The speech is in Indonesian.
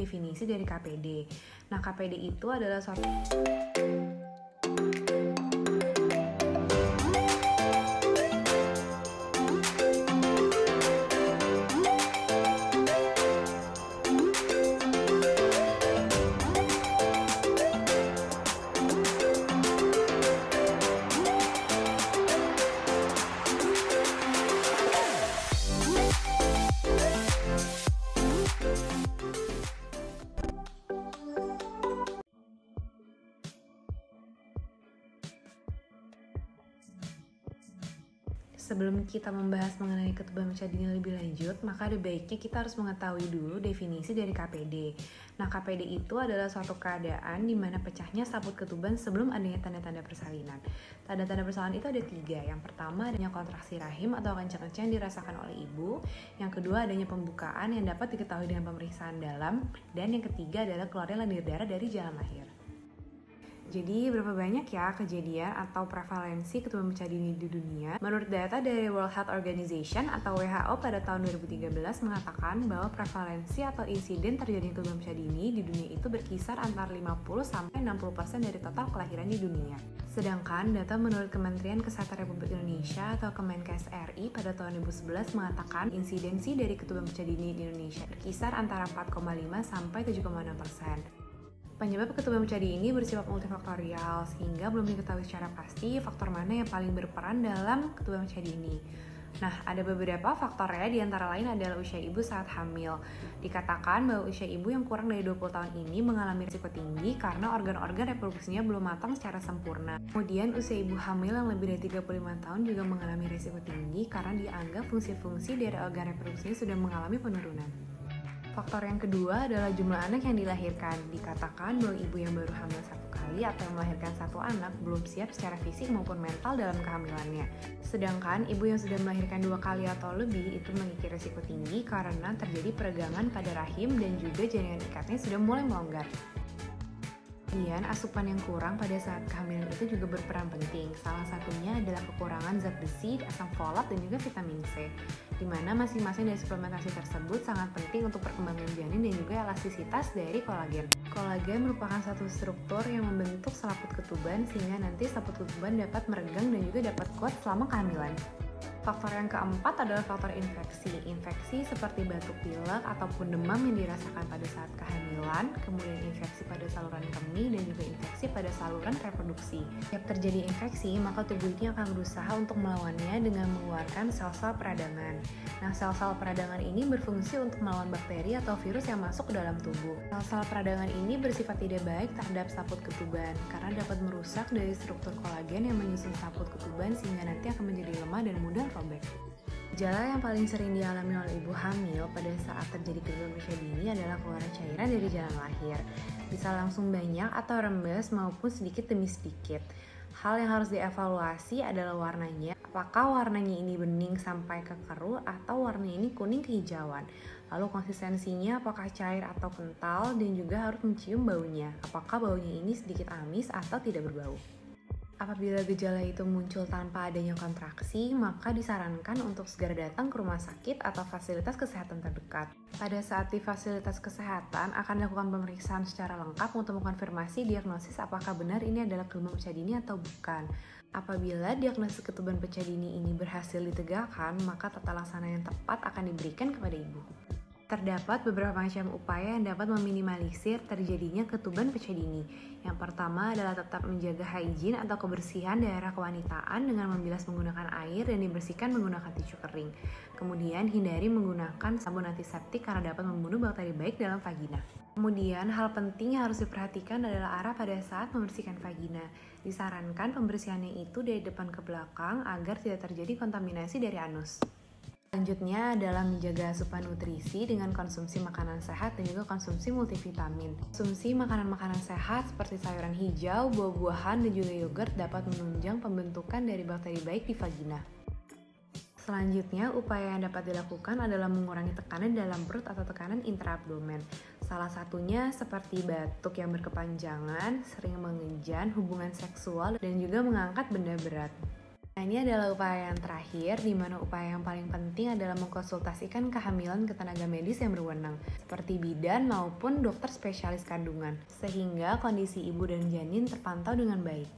definisi dari KPD. Nah, KPD itu adalah suatu Sebelum kita membahas mengenai ketuban pecah dini lebih lanjut, maka ada baiknya kita harus mengetahui dulu definisi dari KPD. Nah, KPD itu adalah suatu keadaan di mana pecahnya saput ketuban sebelum adanya tanda-tanda persalinan. Tanda-tanda persalinan itu ada 3. Yang pertama adanya kontraksi rahim atau kencang-kencang yang dirasakan oleh ibu. Yang kedua adanya pembukaan yang dapat diketahui dengan pemeriksaan dalam. Dan yang ketiga adalah keluarnya lendir darah dari jalan lahir. Jadi berapa banyak ya kejadian atau prevalensi ketuban pecah dini di dunia? Menurut data dari World Health Organization atau WHO pada tahun 2013 mengatakan bahwa prevalensi atau insiden terjadinya ketuban pecah dini di dunia itu berkisar antara 50-60% dari total kelahiran di dunia. Sedangkan data menurut Kementerian Kesehatan Republik Indonesia atau Kemenkes RI pada tahun 2011 mengatakan insidensi dari ketuban pecah dini di Indonesia berkisar antara 4,5 sampai 7,6%. Penyebab ketuban pecah dini ini bersifat multifaktorial sehingga belum diketahui secara pasti faktor mana yang paling berperan dalam ketuban pecah dini. Nah, ada beberapa faktornya, di antara lain adalah usia ibu saat hamil. Dikatakan bahwa usia ibu yang kurang dari 20 tahun ini mengalami risiko tinggi karena organ-organ reproduksinya belum matang secara sempurna. Kemudian usia ibu hamil yang lebih dari 35 tahun juga mengalami risiko tinggi karena dianggap fungsi-fungsi dari organ reproduksinya sudah mengalami penurunan. Faktor yang kedua adalah jumlah anak yang dilahirkan. Dikatakan bahwa ibu yang baru hamil 1 kali atau yang melahirkan 1 anak belum siap secara fisik maupun mental dalam kehamilannya. Sedangkan ibu yang sudah melahirkan 2 kali atau lebih itu memiliki risiko tinggi karena terjadi peregangan pada rahim dan juga jaringan ikatnya sudah mulai melonggar. Kemudian, asupan yang kurang pada saat kehamilan itu juga berperan penting. Salah satunya adalah kekurangan zat besi, asam folat, dan juga vitamin C. Di mana masing-masing dari suplementasi tersebut sangat penting untuk perkembangan janin dan juga elastisitas dari kolagen. Kolagen merupakan satu struktur yang membentuk selaput ketuban sehingga nanti selaput ketuban dapat meregang dan juga dapat kuat selama kehamilan. Faktor yang keempat adalah faktor infeksi. Infeksi seperti batuk pilek ataupun demam yang dirasakan pada saat kehamilan, kemudian infeksi pada saluran kemih dan juga infeksi pada saluran reproduksi. Setiap terjadi infeksi, maka tubuh ini akan berusaha untuk melawannya dengan mengeluarkan sel-sel peradangan. Nah, sel-sel peradangan ini berfungsi untuk melawan bakteri atau virus yang masuk ke dalam tubuh. Sel-sel peradangan ini bersifat tidak baik terhadap saput ketuban karena dapat merusak dari struktur kolagen yang menyusun saput ketuban sehingga nanti akan menjadi lemah dan mudah robek. Gejala yang paling sering dialami oleh ibu hamil pada saat terjadi ketuban pecah dini adalah keluaran cairan dari jalan lahir. Bisa langsung banyak atau rembes maupun sedikit demi sedikit. Hal yang harus dievaluasi adalah warnanya. Apakah warnanya ini bening sampai ke keruh atau warnanya ini kuning kehijauan. Lalu konsistensinya apakah cair atau kental dan juga harus mencium baunya. Apakah baunya ini sedikit amis atau tidak berbau. Apabila gejala itu muncul tanpa adanya kontraksi, maka disarankan untuk segera datang ke rumah sakit atau fasilitas kesehatan terdekat. Pada saat di fasilitas kesehatan, akan dilakukan pemeriksaan secara lengkap untuk mengkonfirmasi diagnosis apakah benar ini adalah ketuban pecah dini atau bukan. Apabila diagnosis ketuban pecah dini ini berhasil ditegakkan, maka tata laksana yang tepat akan diberikan kepada ibu. Terdapat beberapa macam upaya yang dapat meminimalisir terjadinya ketuban pecah dini. Yang pertama adalah tetap menjaga hygiene atau kebersihan daerah kewanitaan dengan membilas menggunakan air dan dibersihkan menggunakan tisu kering. Kemudian hindari menggunakan sabun antiseptik karena dapat membunuh bakteri baik dalam vagina. Kemudian hal penting yang harus diperhatikan adalah arah pada saat membersihkan vagina. Disarankan pembersihannya itu dari depan ke belakang agar tidak terjadi kontaminasi dari anus. Selanjutnya adalah menjaga asupan nutrisi dengan konsumsi makanan sehat dan juga konsumsi multivitamin. Konsumsi makanan-makanan sehat seperti sayuran hijau, buah-buahan, dan juga yogurt dapat menunjang pembentukan dari bakteri baik di vagina. Selanjutnya, upaya yang dapat dilakukan adalah mengurangi tekanan dalam perut atau tekanan intraabdomen. Salah satunya seperti batuk yang berkepanjangan, sering mengejan, hubungan seksual, dan juga mengangkat benda berat. Nah, ini adalah upaya yang terakhir, di mana upaya yang paling penting adalah mengkonsultasikan kehamilan ke tenaga medis yang berwenang, seperti bidan maupun dokter spesialis kandungan, sehingga kondisi ibu dan janin terpantau dengan baik.